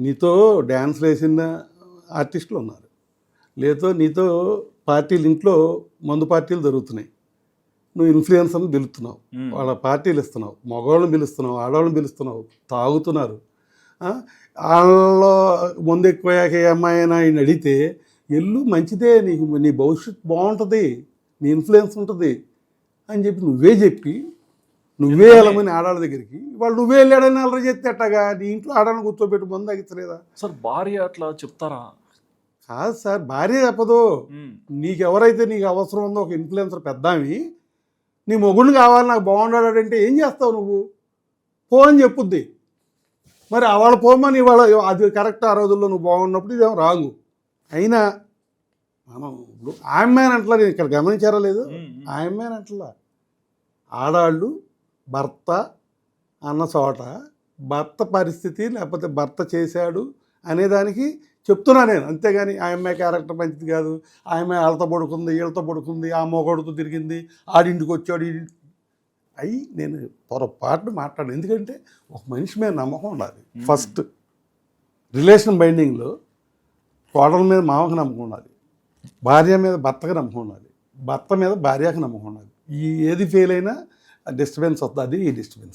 నీతో డ్యాన్స్లు వేసిన ఆర్టిస్టులు ఉన్నారు, లేదో నీతో పార్టీలు ఇంట్లో మందు పార్టీలు జరుగుతున్నాయి, నువ్వు ఇన్ఫ్లుయెన్సర్ని పిలుస్తున్నావు, వాళ్ళ పార్టీలు ఇస్తున్నావు, మగవాళ్ళని పిలుస్తున్నావు, ఆడవాళ్ళని పిలుస్తున్నావు, తాగుతున్నారు. వాళ్ళు ముందు ఎక్కువయ్యాక ఏ అమ్మాయి అయినా ఆయన అడిగితే ఎల్లు మంచిదే, నీకు నీ భవిష్యత్తు బాగుంటుంది, నీ ఇన్ఫ్లుయెన్స్ ఉంటుంది అని చెప్పి నువ్వే వెళ్ళమని ఆడాళ్ళ దగ్గరికి వాళ్ళు నువ్వే వెళ్ళాడని అల్లరి చేస్తే అట్టగా నీ ఇంట్లో ఆడాలని కూర్చోబెట్టి ముందు తగ్గించలేదా సార్? భార్య అట్లా చెప్తారా? కాదు సార్, భార్య చెప్పదు. నీకెవరైతే నీకు అవసరం ఉందో ఒక ఇన్ఫ్లుయెన్సర్ పెద్దామి నీ మొగుడిని కావాలి నాకు బాగుండాడంటే ఏం చేస్తావు నువ్వు? పో అని చెప్పుద్ది. మరి వాళ్ళ పోమని వాళ్ళ అది కరెక్ట్. ఆ రోజుల్లో నువ్వు బాగున్నప్పుడు ఇదేమో రాంగు. అయినా మనం ఇప్పుడు ఆమెనంటలా, నేను ఇక్కడ గమనించారా లేదు, ఆమెనంటలా ఆడాళ్ళు భర్త అన్న చోట భర్త పరిస్థితి లేకపోతే భర్త చేశాడు అనేదానికి చెప్తున్నా నేను, అంతేగాని ఆ అమ్మాయి క్యారెక్టర్ మంచిది కాదు, ఆ అమ్మాయి వాళ్ళతో పడుకుంది వీళ్ళతో పడుకుంది ఆ మొగడుతో తిరిగింది ఆడింటికి వచ్చాడు అయ్యి నేను పొరపాటును మాట్లాడు. ఎందుకంటే ఒక మనిషి మీద నమ్మకం ఉండాలి. ఫస్ట్ రిలేషన్ బైండింగ్లో కోడల మీద మామకు నమ్మకం ఉండాలి, భార్య మీద భర్తకు నమ్మకం ఉండాలి, భర్త మీద భార్యకు నమ్మకం ఉండాలి. ఈ ఏది ఫెయిల్ అయినా డిస్టర్బెన్స్ వస్తుంది. అది ఈ డిస్టర్బెన్స్.